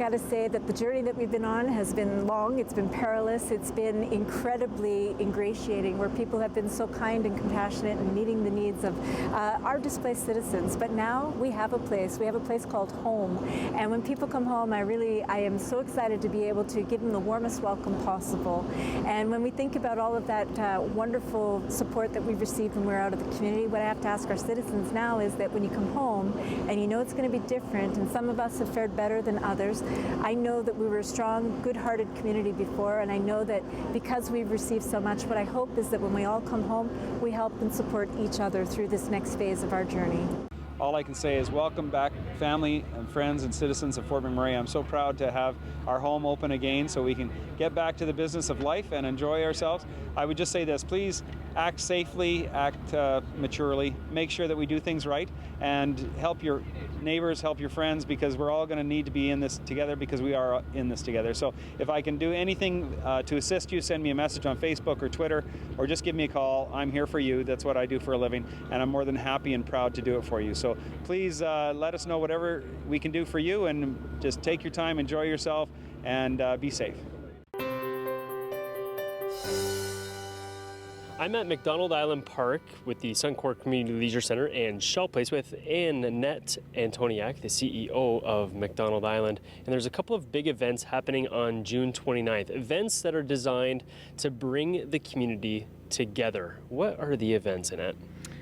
got to say that the journey that we've been on has been long, it's been perilous, it's been incredibly ingratiating, where people have been so kind and compassionate and meeting the needs of our displaced citizens. But now we have a place called home. And when people come home, I am so excited to be able to give them the warmest welcome possible. And when we think about all of that wonderful support that we've received when we're out of the community, what I have to ask our citizens now is that when you come home and you know it's going to be different, and some of us have fared better than others, I know that we were a strong, good-hearted community before, and I know that because we've received so much, what I hope is that when we all come home, we help and support each other through this next phase of our journey. All I can say is welcome back, family and friends and citizens of Fort McMurray. I'm so proud to have our home open again so we can get back to the business of life and enjoy ourselves. I would just say this, please act safely, act maturely, make sure that we do things right, and help your neighbors, help your friends, because we're all going to need to be in this together, because we are in this together. So if I can do anything to assist you, send me a message on Facebook or Twitter, or just give me a call. I'm here for you. That's what I do for a living, and I'm more than happy and proud to do it for you. So please let us know whatever we can do for you, and just take your time, enjoy yourself, and be safe. I'm at McDonald Island Park with the Suncor Community Leisure Center and Shell Place with Annette Antoniak, the CEO of McDonald Island. And there's a couple of big events happening on June 29th, events that are designed to bring the community together. What are the events, Annette?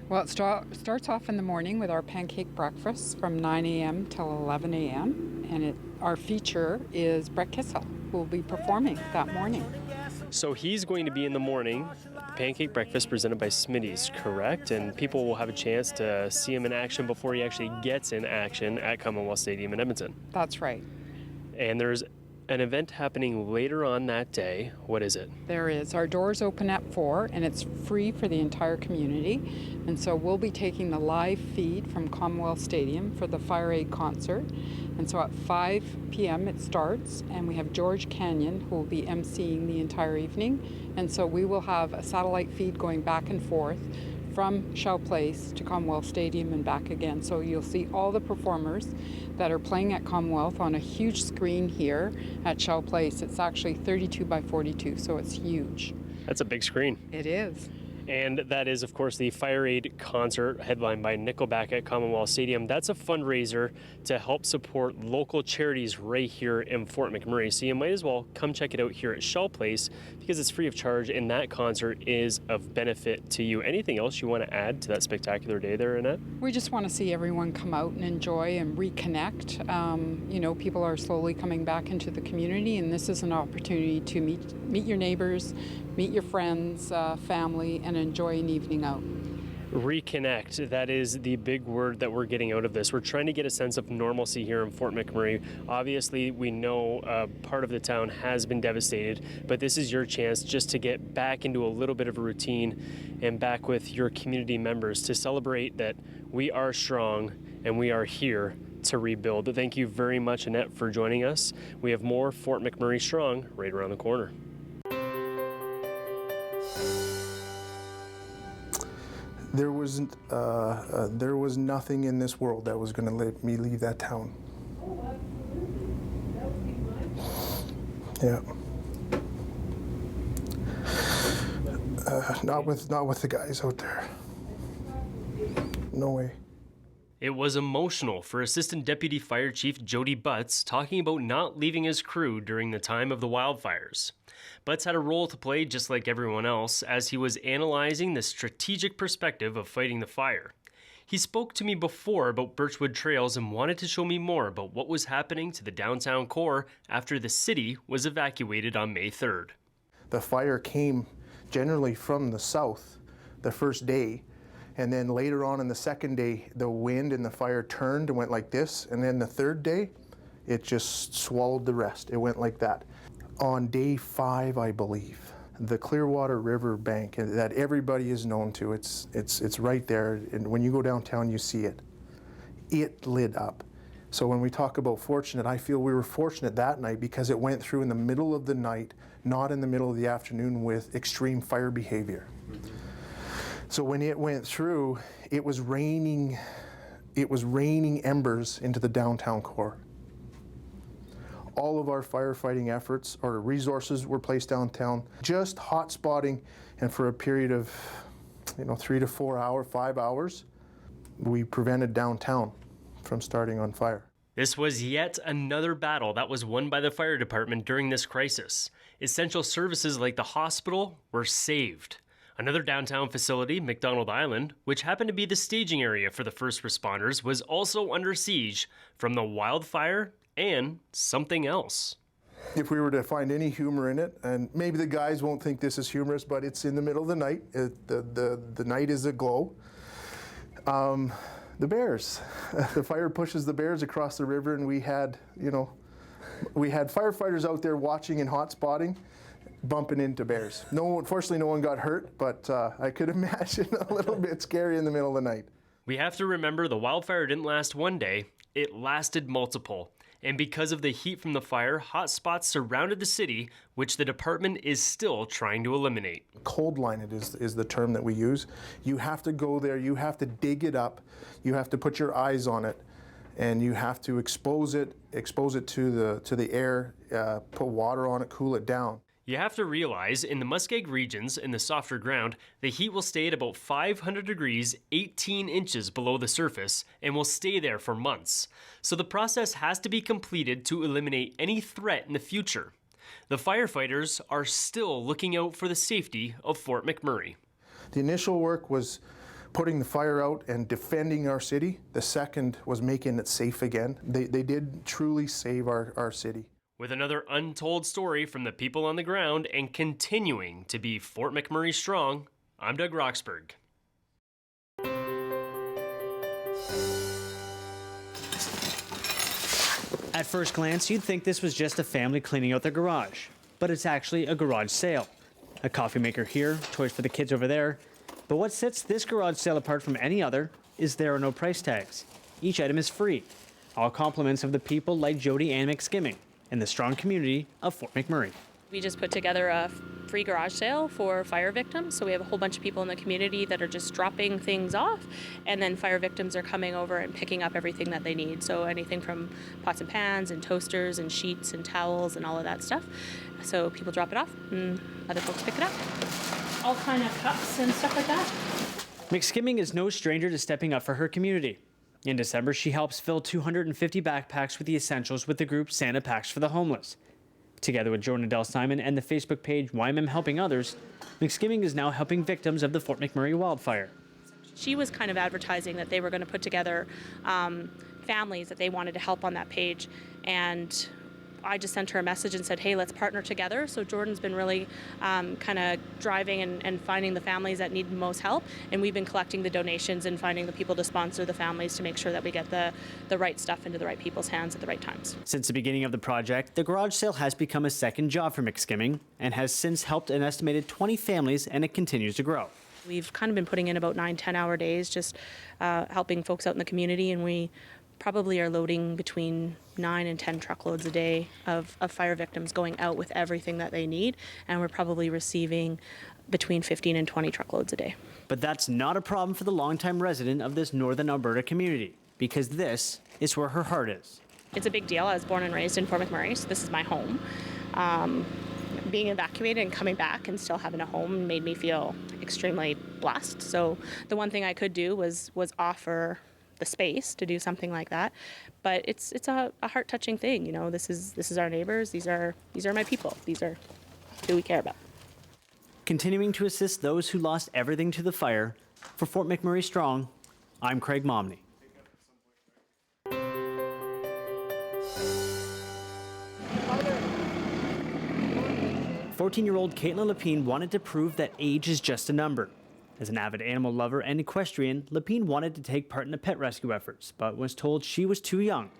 Well, it starts off in the morning with our pancake breakfast from 9 a.m. till 11 a.m. And our feature is Brett Kissel, who will be performing that morning. So he's going to be in the morning, the pancake breakfast presented by Smitty's, correct? And people will have a chance to see him in action before he actually gets in action at Commonwealth Stadium in Edmonton. That's right. And there's an event happening later on that day. What is it? There is. Our doors open at 4, and it's free for the entire community. And so we'll be taking the live feed from Commonwealth Stadium for the Fire Aid concert. And so at 5 p.m. it starts, and we have George Canyon, who will be emceeing the entire evening. And so we will have a satellite feed going back and forth from Shell Place to Commonwealth Stadium and back again. So you'll see all the performers that are playing at Commonwealth on a huge screen here at Shell Place. It's actually 32 by 42, so it's huge. That's a big screen. It is. And that is, of course, the Fire Aid concert headlined by Nickelback at Commonwealth Stadium. That's a fundraiser to help support local charities right here in Fort McMurray. So you might as well come check it out here at Shell Place because it's free of charge, and that concert is of benefit to you. Anything else you want to add to that spectacular day there, Annette? We just want to see everyone come out and enjoy and reconnect. People are slowly coming back into the community, and this is an opportunity to meet your neighbors, meet your friends, family, and enjoy an evening out. Reconnect, that is the big word that we're getting out of this. We're trying to get a sense of normalcy here in Fort McMurray. Obviously, we know part of the town has been devastated, but this is your chance just to get back into a little bit of a routine and back with your community members to celebrate that we are strong and we are here to rebuild. Thank you very much, Annette, for joining us. We have more Fort McMurray Strong right around the corner. There was nothing in this world that was going to let me leave that town. Yeah. Not with the guys out there. No way. It was emotional for Assistant Deputy Fire Chief Jody Butts talking about not leaving his crew during the time of the wildfires. Butts had a role to play just like everyone else as he was analyzing the strategic perspective of fighting the fire. He spoke to me before about Birchwood Trails and wanted to show me more about what was happening to the downtown core after the city was evacuated on May 3rd. The fire came generally from the south the first day, and then later on in the second day, the wind and the fire turned and went like this, and then the third day, it just swallowed the rest. It went like that. On day 5, I believe, the Clearwater River bank that everybody is known to, it's right there, and when you go downtown, you see it. It lit up. So when we talk about fortunate, I feel we were fortunate that night because it went through in the middle of the night, not in the middle of the afternoon with extreme fire behavior. So when it went through, it was raining embers into the downtown core. all of our firefighting efforts or resources were placed downtown, just hot spotting, and for a period of 3 to 4 hours, 5 hours, we prevented downtown from starting on fire. This was yet another battle that was won by the fire department during this crisis. Essential services like the hospital were saved. Another downtown facility, McDonald Island, which happened to be the staging area for the first responders, was also under siege from the wildfire and something else. If we were to find any humor in it, and maybe the guys won't think this is humorous, but it's in the middle of the night. The night is aglow. The bears. The fire pushes the bears across the river, and we had firefighters out there watching and hot spotting, bumping into bears. Fortunately, no one got hurt, but I could imagine a little bit scary in the middle of the night. We have to remember the wildfire didn't last one day, it lasted multiple. And because of the heat from the fire, hot spots surrounded the city, which the department is still trying to eliminate. Cold line it is the term that we use. You have to go there, you have to dig it up, you have to put your eyes on it, and you have to expose it to the air, put water on it, cool it down. You have to realize in the muskeg regions, in the softer ground, the heat will stay at about 500 degrees, 18 inches below the surface, and will stay there for months. So the process has to be completed to eliminate any threat in the future. The firefighters are still looking out for the safety of Fort McMurray. The initial work was putting the fire out and defending our city. The second was making it safe again. They did truly save our city. With another untold story from the people on the ground and continuing to be Fort McMurray strong, I'm Doug Roxburgh. At first glance, you'd think this was just a family cleaning out their garage, but it's actually a garage sale. A coffee maker here, toys for the kids over there. But what sets this garage sale apart from any other is there are no price tags. Each item is free. All compliments of the people like Jody and McSkimming in the strong community of Fort McMurray. We just put together a free garage sale for fire victims. So we have a whole bunch of people in the community that are just dropping things off, and then fire victims are coming over and picking up everything that they need. So anything from pots and pans and toasters and sheets and towels and all of that stuff. So people drop it off and other folks pick it up. All kind of cups and stuff like that. McSkimming is no stranger to stepping up for her community. In December, she helps fill 250 backpacks with the essentials with the group Santa Packs for the Homeless. Together with Jordan Adele Simon and the Facebook page YMM Helping Others, McSkimming is now helping victims of the Fort McMurray wildfire. She was kind of advertising that they were going to put together families that they wanted to help on that page, and I just sent her a message and said, hey, let's partner together. So Jordan's been really kind of driving and finding the families that need the most help. And we've been collecting the donations and finding the people to sponsor the families to make sure that we get the right stuff into the right people's hands at the right times. Since the beginning of the project, the garage sale has become a second job for McSkimming and has since helped an estimated 20 families, and it continues to grow. We've kind of been putting in about 9-10 hour days just helping folks out in the community, and we probably are loading between 9 and 10 truckloads a day of fire victims going out with everything that they need, and we're probably receiving between 15 and 20 truckloads a day. But that's not a problem for the longtime resident of this northern Alberta community, because this is where her heart is. It's a big deal. I was born and raised in Fort McMurray, so this is my home. Being evacuated and coming back and still having a home made me feel extremely blessed. So the one thing I could do was offer the space to do something like that, but it's a heart-touching thing. You know, this is our neighbors. These are my people. These are who we care about. Continuing to assist those who lost everything to the fire, for Fort McMurray Strong, I'm Craig Momney. 14-year-old Caitlin Lapine wanted to prove that age is just a number. As an avid animal lover and equestrian, Lapine wanted to take part in the pet rescue efforts, but was told she was too young.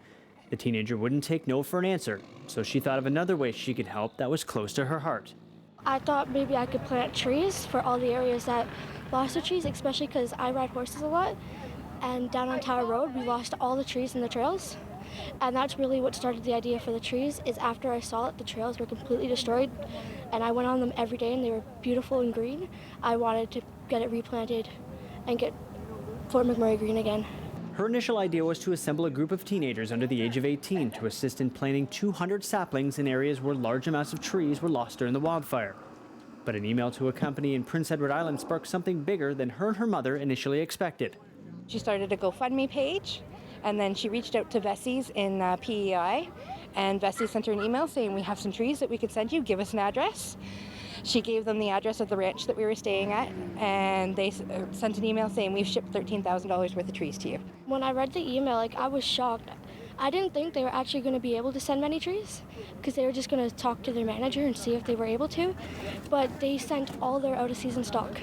The teenager wouldn't take no for an answer, so she thought of another way she could help that was close to her heart. I thought maybe I could plant trees for all the areas that lost the trees, especially because I ride horses a lot. And down on Tower Road, we lost all the trees in the trails. And that's really what started the idea for the trees, is after I saw that the trails were completely destroyed, and I went on them every day and they were beautiful and green, I wanted to get it replanted and get Fort McMurray green again. Her initial idea was to assemble a group of teenagers under the age of 18 to assist in planting 200 saplings in areas where large amounts of trees were lost during the wildfire. But an email to a company in Prince Edward Island sparked something bigger than her and her mother initially expected. She started a GoFundMe page, and then she reached out to Vessie's in PEI, and Vessie sent her an email saying, we have some trees that we could send you, give us an address. She gave them the address of the ranch that we were staying at, and they sent an email saying, we've shipped $13,000 worth of trees to you. When I read the email, I was shocked. I didn't think they were actually going to be able to send many trees because they were just going to talk to their manager and see if they were able to, but they sent all their out-of-season stock.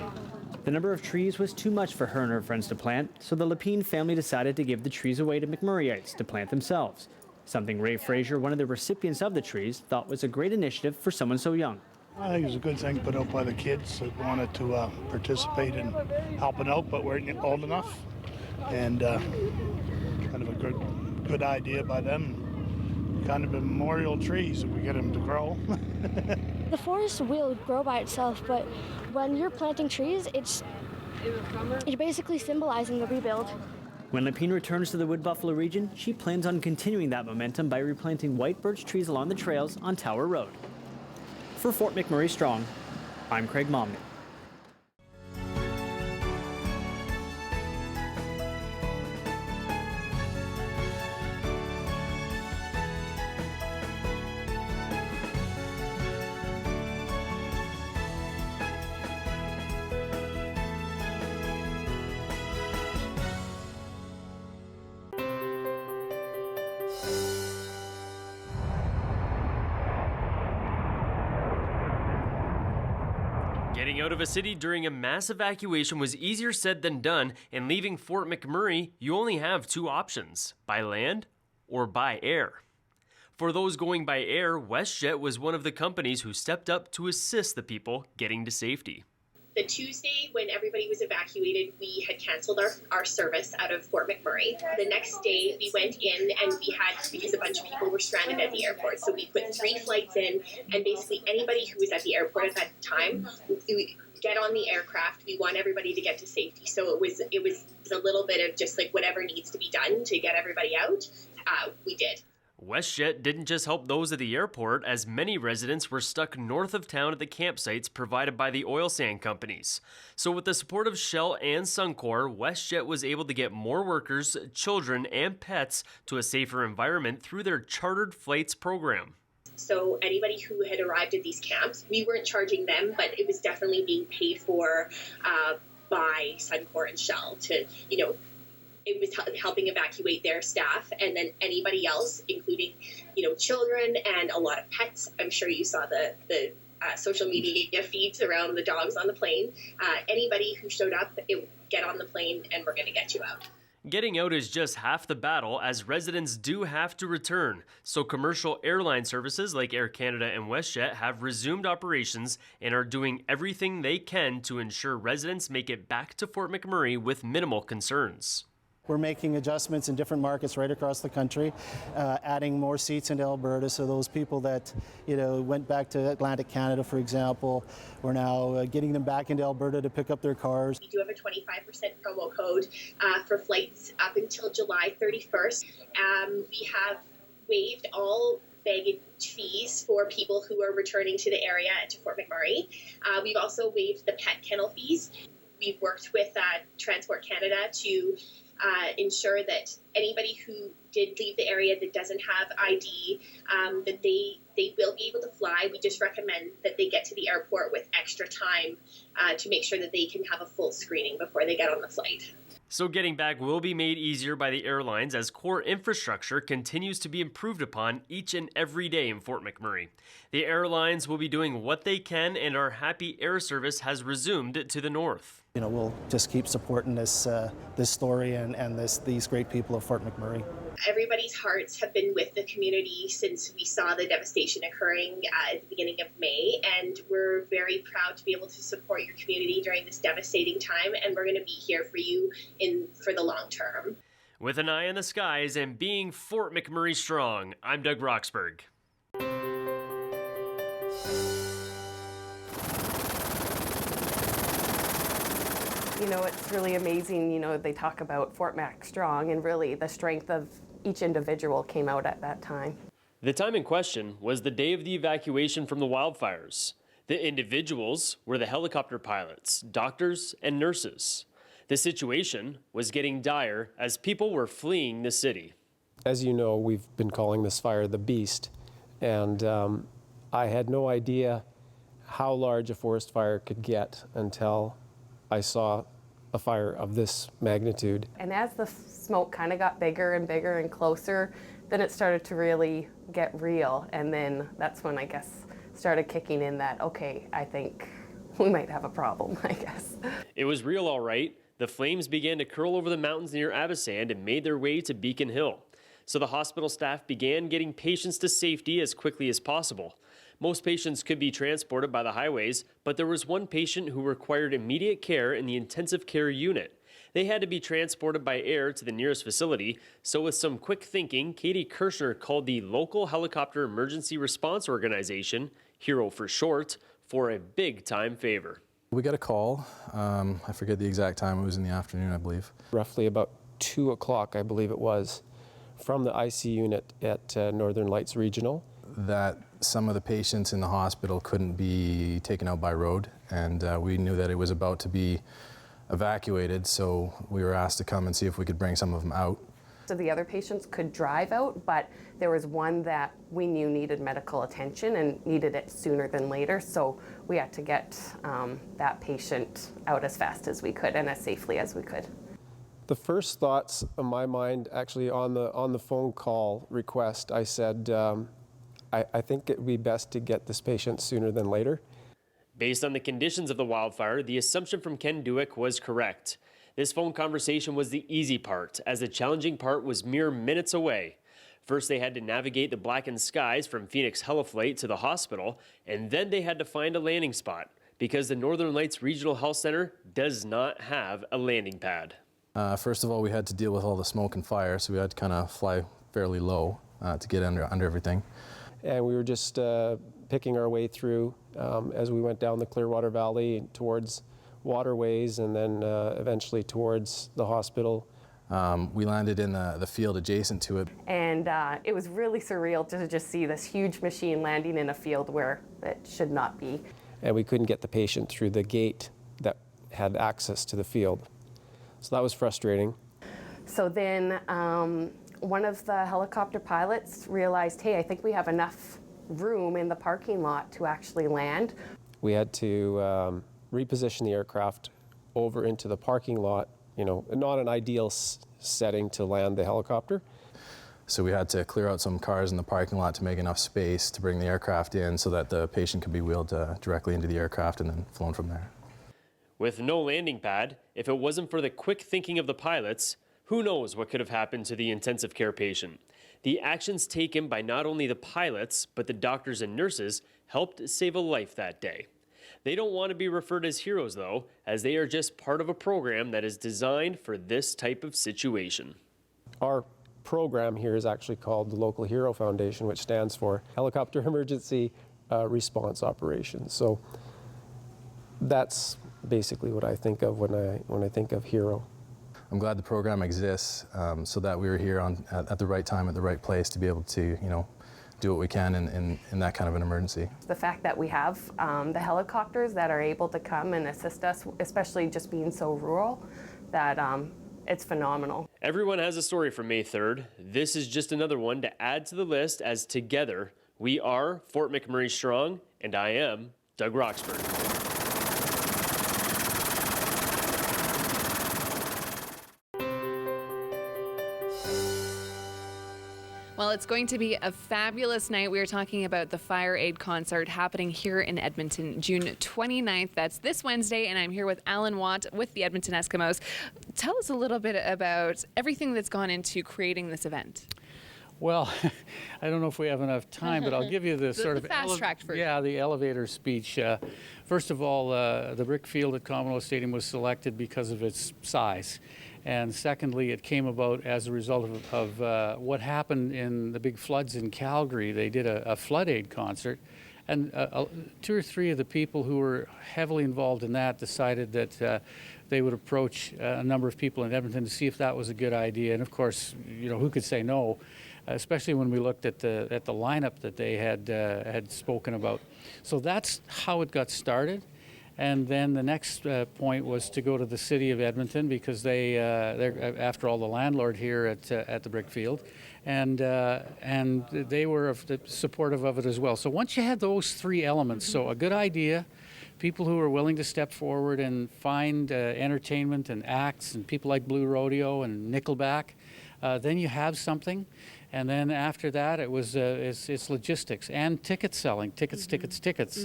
The number of trees was too much for her and her friends to plant, so the Lapine family decided to give the trees away to McMurrayites to plant themselves, something Ray Fraser, one of the recipients of the trees, thought was a great initiative for someone so young. I think it was a good thing put out by the kids that wanted to participate in helping out but weren't old enough, and kind of a good idea by them. Kind of a memorial tree so we get them to grow. The forest will grow by itself, but when you're planting trees, you're basically symbolizing the rebuild. When Lapine returns to the Wood Buffalo region, she plans on continuing that momentum by replanting white birch trees along the trails on Tower Road. For Fort McMurray Strong, I'm Craig Momney. Getting out of a city during a mass evacuation was easier said than done, and leaving Fort McMurray, you only have two options: by land or by air. For those going by air, WestJet was one of the companies who stepped up to assist the people getting to safety. The Tuesday when everybody was evacuated, we had canceled our service out of Fort McMurray. The next day we went in and we had, because a bunch of people were stranded at the airport, so we put 3 flights in, and basically anybody who was at the airport at that time, we get on the aircraft. We want everybody to get to safety. So it was a little bit of just like whatever needs to be done to get everybody out, we did. WestJet didn't just help those at the airport, as many residents were stuck north of town at the campsites provided by the oil sand companies. So with the support of Shell and Suncor, WestJet was able to get more workers, children, and pets to a safer environment through their chartered flights program. So anybody who had arrived at these camps, we weren't charging them, but it was definitely being paid for by Suncor and Shell to, it was helping evacuate their staff, and then anybody else, including, children and a lot of pets. I'm sure you saw the social media feeds around the dogs on the plane. Anybody who showed up, get on the plane and we're going to get you out. Getting out is just half the battle, as residents do have to return. So commercial airline services like Air Canada and WestJet have resumed operations and are doing everything they can to ensure residents make it back to Fort McMurray with minimal concerns. We're making adjustments in different markets right across the country, adding more seats into Alberta, so those people that went back to Atlantic Canada, for example, we're now getting them back into Alberta to pick up their cars. We do have a 25% promo code for flights up until July 31st. We have waived all baggage fees for people who are returning to the area and to Fort McMurray. We've also waived the pet kennel fees. We've worked with Transport Canada to ensure that anybody who did leave the area that doesn't have ID, that they will be able to fly. We just recommend that they get to the airport with extra time to make sure that they can have a full screening before they get on the flight. So getting back will be made easier by the airlines as core infrastructure continues to be improved upon each and every day in Fort McMurray. The airlines will be doing what they can, and our Happy Air service has resumed to the north. We'll just keep supporting this story and these great people of Fort McMurray. Everybody's hearts have been with the community since we saw the devastation occurring at the beginning of May, and we're very proud to be able to support your community during this devastating time, and we're going to be here for you for the long term. With an eye on the skies and being Fort McMurray strong, I'm Doug Roxburgh. You know, it's really amazing, you know, they talk about Fort Mac strong, and really the strength of each individual came out at that time. The time in question was the day of the evacuation from the wildfires. The individuals were the helicopter pilots, doctors, and nurses. The situation was getting dire as people were fleeing the city. As you know, we've been calling this fire the Beast, and I had no idea how large a forest fire could get until I saw a fire of this magnitude. And as the smoke kind of got bigger and bigger and closer, then it started to really get real. And then that's when I guess started kicking in that, okay, I think we might have a problem, I guess. It was real, all right. The flames began to curl over the mountains near Abasand and made their way to Beacon Hill. So the hospital staff began getting patients to safety as quickly as possible. Most patients could be transported by the highways, but there was one patient who required immediate care in the intensive care unit. They had to be transported by air to the nearest facility, so with some quick thinking, Katie Kirshner called the local helicopter emergency response organization, HERO for short, for a big-time favor. We got a call, I forget the exact time, it was in the afternoon, I believe. Roughly about 2 o'clock, I believe it was, from the IC unit at Northern Lights Regional. That some of the patients in the hospital couldn't be taken out by road, and we knew that it was about to be evacuated, so we were asked to come and see if we could bring some of them out. So the other patients could drive out, but there was one that we knew needed medical attention and needed it sooner than later, so we had to get that patient out as fast as we could and as safely as we could. The first thoughts of my mind, actually on the phone call request, I said, I think it would be best to get this patient sooner than later. Based on the conditions of the wildfire, the assumption from Ken Duick was correct. This phone conversation was the easy part, as the challenging part was mere minutes away. First, they had to navigate the blackened skies from Phoenix Heliflight to the hospital, and then they had to find a landing spot, because the Northern Lights Regional Health Center does not have a landing pad. First of all, we had to deal with all the smoke and fire, so we had to kind of fly fairly low to get under everything. And we were just picking our way through as we went down the Clearwater Valley towards waterways and then eventually towards the hospital. We landed in the field adjacent to it. And it was really surreal to just see this huge machine landing in a field where it should not be. And we couldn't get the patient through the gate that had access to the field. So that was frustrating. So then one of the helicopter pilots realized, hey, I think we have enough room in the parking lot to actually land. We had to reposition the aircraft over into the parking lot, you know, not an ideal setting to land the helicopter. So we had to clear out some cars in the parking lot to make enough space to bring the aircraft in so that the patient could be wheeled directly into the aircraft and then flown from there. With no landing pad, if it wasn't for the quick thinking of the pilots, who knows what could have happened to the intensive care patient. The actions taken by not only the pilots, but the doctors and nurses helped save a life that day. They don't want to be referred as heroes, though, as they are just part of a program that is designed for this type of situation. Our program here is actually called the Local Hero Foundation, which stands for Helicopter Emergency Response Operations. So that's basically what I think of when I think of HERO. I'm glad the program exists so that we were here at the right time, at the right place to be able to, you know, do what we can in that kind of an emergency. The fact that we have the helicopters that are able to come and assist us, especially just being so rural, that it's phenomenal. Everyone has a story from May 3rd. This is just another one to add to the list, as together we are Fort McMurray Strong, and I am Doug Roxburgh. Well, it's going to be a fabulous night. We are talking about the Fire Aid Concert happening here in Edmonton, June 29th. That's this Wednesday, and I'm here with Alan Watt with the Edmonton Eskimos. Tell us a little bit about everything that's gone into creating this event. Well, I don't know if we have enough time, but I'll give you the sort of fast-tracked version. Yeah, the elevator speech. First of all, the brick field at Commonwealth Stadium was selected because of its size. And secondly, it came about as a result of what happened in the big floods in Calgary. They did a flood aid concert, And 2 or 3 of the people who were heavily involved in that decided that they would approach a number of people in Edmonton to see if that was a good idea. And of course, who could say no, especially when we looked at the lineup that they had spoken about. So that's how it got started. And then the next point was to go to the city of Edmonton, because they're after all the landlord here at the Brickfield, and they were supportive of it as well. So once you had those 3 elements, so a good idea, people who are willing to step forward and find entertainment and acts, and people like Blue Rodeo and Nickelback, then you have something. And then after that, it was it's logistics and ticket selling, tickets.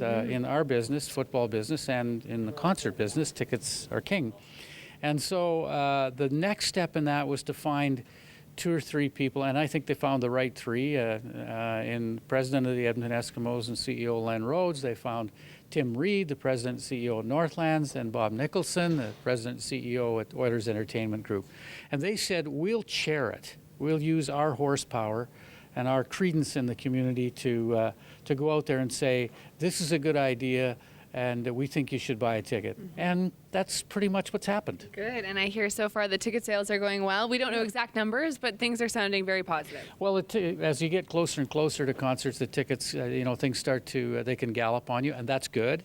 In our business, football business, and in the concert business, tickets are king. And so the next step in that was to find 2 or 3 people, and I think they found the right 3. In president of the Edmonton Eskimos and CEO Len Rhodes, they found Tim Reed, the president and CEO at Northlands, and Bob Nicholson, the president and CEO at Oilers Entertainment Group. And they said, we'll chair it. We'll use our horsepower and our credence in the community to go out there and say, this is a good idea, and we think you should buy a ticket. And that's pretty much what's happened. Good. And I hear so far the ticket sales are going well. We don't know exact numbers, but things are sounding very positive. Well, as you get closer and closer to concerts, the tickets, things start to, they can gallop on you, and that's good.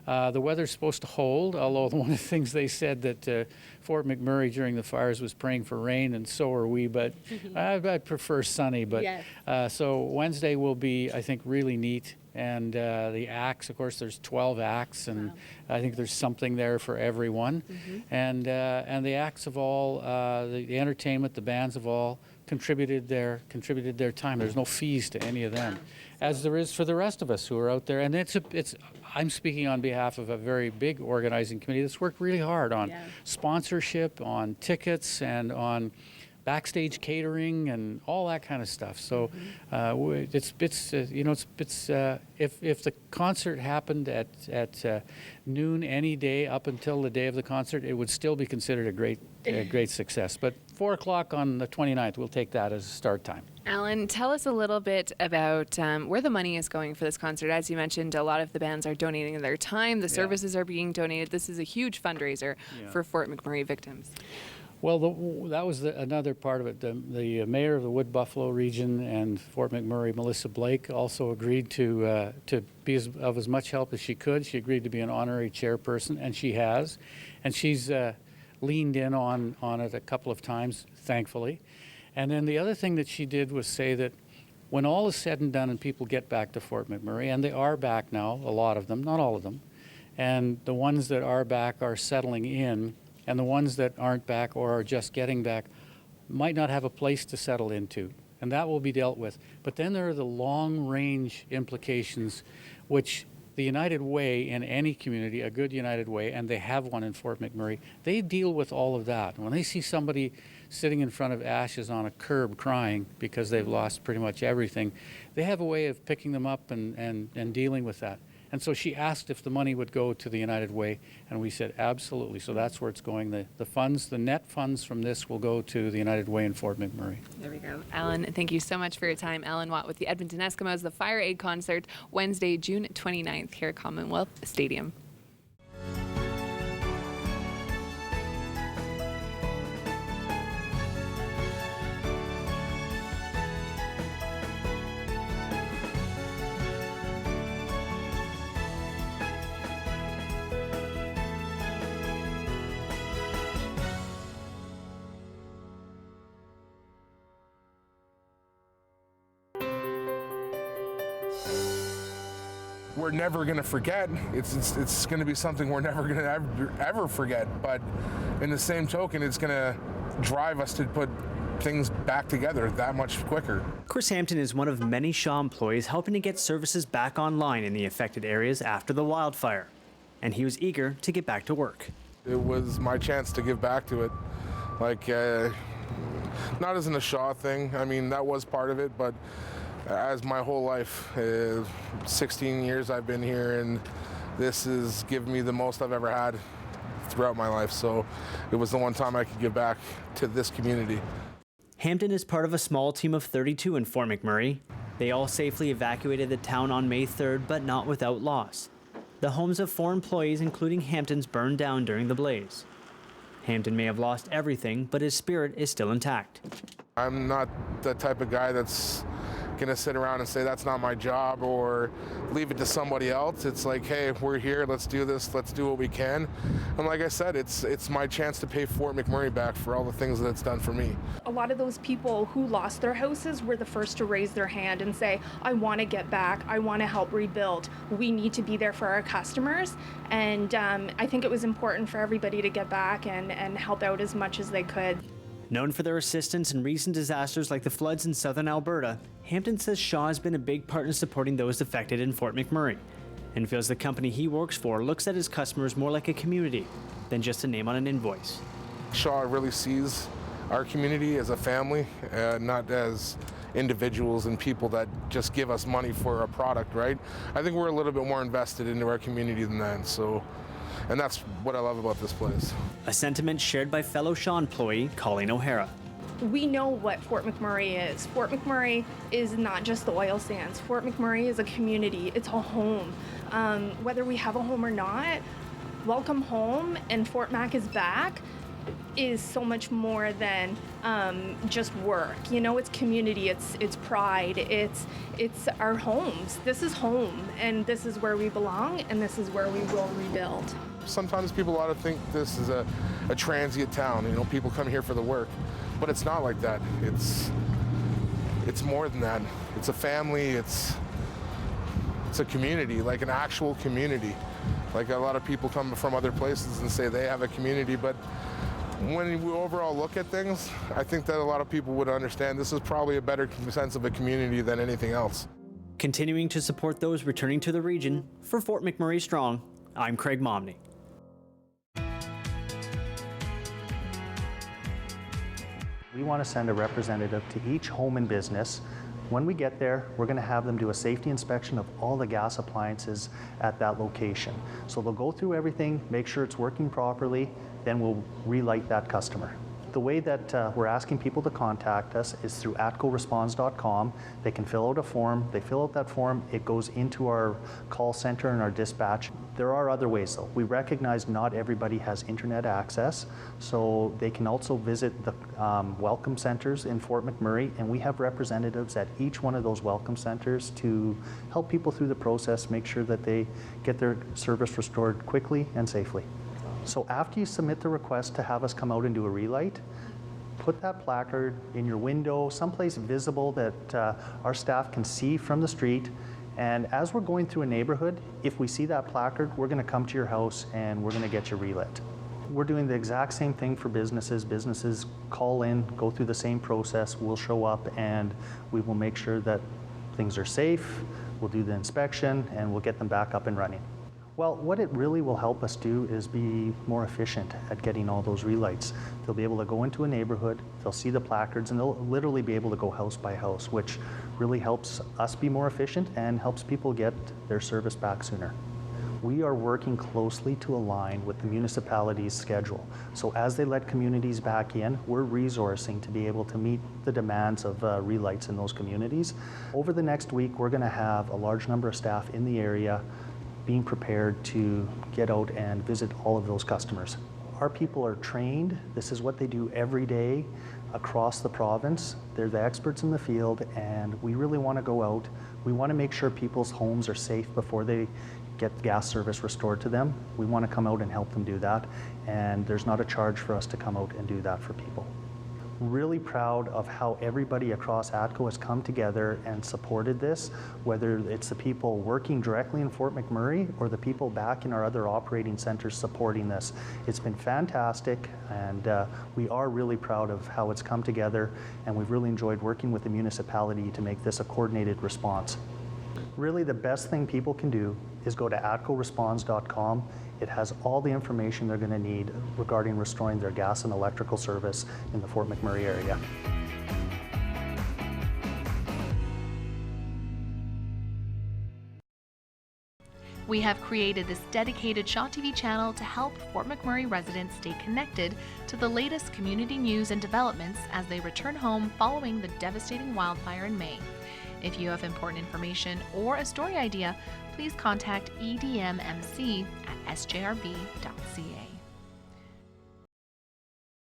The weather's supposed to hold, although one of the things they said that Fort McMurray during the fires was praying for rain, and so are we, but I prefer sunny. But yes. So Wednesday will be, I think, really neat. And the acts, of course, there's 12 acts, and wow. I think there's something there for everyone. And the acts of all, the entertainment, the bands of all contributed their time. There's no fees to any of them, as there is for the rest of us who are out there. And I'm speaking on behalf of a very big organizing committee that's worked really hard on sponsorship, on tickets, and on backstage catering and all that kind of stuff. So if the concert happened at noon any day up until the day of the concert, it would still be considered a great success. But 4 o'clock on the 29th, we'll take that as a start time. Alan, tell us a little bit about where the money is going for this concert. As you mentioned, a lot of the bands are donating their time. The services are being donated. This is a huge fundraiser for Fort McMurray victims. Well, that was another part of it. The mayor of the Wood Buffalo region and Fort McMurray, Melissa Blake, also agreed to be of as much help as she could. She agreed to be an honorary chairperson, and she has. And she's leaned in on it a couple of times, thankfully. And then the other thing that she did was say that when all is said and done and people get back to Fort McMurray, and they are back now, a lot of them, not all of them, and the ones that are back are settling in, and the ones that aren't back or are just getting back might not have a place to settle into, and that will be dealt with. But then there are the long-range implications, which the United Way in any community, a good United Way, and they have one in Fort McMurray, they deal with all of that. When they see somebody sitting in front of ashes on a curb crying because they've lost pretty much everything, they have a way of picking them up and dealing with that. And so she asked if the money would go to the United Way, and we said absolutely. So that's where it's going. The funds, the net funds from this will go to the United Way in Fort McMurray. There we go. Alan, thank you so much for your time. Alan Watt with the Edmonton Eskimos, the Fire Aid Concert, Wednesday, June 29th here at Commonwealth Stadium. We're never going to forget. It's going to be something we're never going to ever forget. But in the same token, it's going to drive us to put things back together that much quicker. Chris Hampton is one of many Shaw employees helping to get services back online in the affected areas after the wildfire. And he was eager to get back to work. It was my chance to give back to it. Not as in a Shaw thing. I mean, that was part of it, but as my whole life, 16 years I've been here, and this has given me the most I've ever had throughout my life. So it was the one time I could give back to this community. Hampton is part of a small team of 32 in Fort McMurray. They all safely evacuated the town on May 3rd, but not without loss. The homes of 4 employees, including Hampton's, burned down during the blaze. Hampton may have lost everything, but his spirit is still intact. I'm not the type of guy that's gonna sit around and say that's not my job or leave it to somebody else. It's like, hey, we're here, let's do this, let's do what we can. And like I said, it's my chance to pay Fort McMurray back for all the things that it's done for me. A lot of those people who lost their houses were the first to raise their hand and say, I want to get back, I want to help rebuild. We need to be there for our customers. And I think it was important for everybody to get back and help out as much as they could. Known for their assistance in recent disasters like the floods in southern Alberta, Hampton says Shaw has been a big part in supporting those affected in Fort McMurray, and feels the company he works for looks at his customers more like a community than just a name on an invoice. Shaw really sees our community as a family, not as individuals and people that just give us money for a product, right? I think we're a little bit more invested into our community than that, and that's what I love about this place. A sentiment shared by fellow Shaw employee Colleen O'Hara. We know what Fort McMurray is. Fort McMurray is not just the oil sands. Fort McMurray is a community. It's a home. Whether we have a home or not, welcome home and Fort Mac is back is so much more than just work. You know, it's community, it's pride, it's our homes. This is home, and this is where we belong, and this is where we will rebuild. Sometimes people ought to think this is a transient town. You know, people come here for the work, but it's not like that. It's more than that. It's a family. It's a community, like an actual community. Like a lot of people come from other places and say they have a community, but when we overall look at things, I think that a lot of people would understand this is probably a better sense of a community than anything else. Continuing to support those returning to the region, for Fort McMurray Strong, I'm Craig Momney. We want to send a representative to each home and business. When we get there, we're going to have them do a safety inspection of all the gas appliances at that location. So they'll go through everything, make sure it's working properly, then we'll relight that customer. The way that we're asking people to contact us is through atcoresponds.com. They can fill out a form. They fill out that form. It goes into our call center and our dispatch. There are other ways though. We recognize not everybody has internet access, so they can also visit the welcome centers in Fort McMurray, and we have representatives at each one of those welcome centers to help people through the process, make sure that they get their service restored quickly and safely. So after you submit the request to have us come out and do a relight, put that placard in your window, someplace visible that our staff can see from the street. And as we're going through a neighborhood, if we see that placard, we're going to come to your house and we're going to get you relit. We're doing the exact same thing for businesses. Businesses call in, go through the same process. We'll show up and we will make sure that things are safe. We'll do the inspection and we'll get them back up and running. Well, what it really will help us do is be more efficient at getting all those relights. They'll be able to go into a neighborhood, they'll see the placards, and they'll literally be able to go house by house, which really helps us be more efficient and helps people get their service back sooner. We are working closely to align with the municipality's schedule. So as they let communities back in, we're resourcing to be able to meet the demands of relights in those communities. Over the next week, we're going to have a large number of staff in the area being prepared to get out and visit all of those customers. Our people are trained. This is what they do every day across the province. They're the experts in the field, and we really want to go out. We want to make sure people's homes are safe before they get gas service restored to them. We want to come out and help them do that, and there's not a charge for us to come out and do that for people. Really proud of how everybody across ATCO has come together and supported this, whether it's the people working directly in Fort McMurray or the people back in our other operating centers supporting this. It's been fantastic, and we are really proud of how it's come together, and we've really enjoyed working with the municipality to make this a coordinated response. Really, the best thing people can do is go to atcoresponds.com. It has all the information they're going to need regarding restoring their gas and electrical service in the Fort McMurray area. We have created this dedicated Shaw TV channel to help Fort McMurray residents stay connected to the latest community news and developments as they return home following the devastating wildfire in May. If you have important information or a story idea, please contact edmmc@sjrb.ca.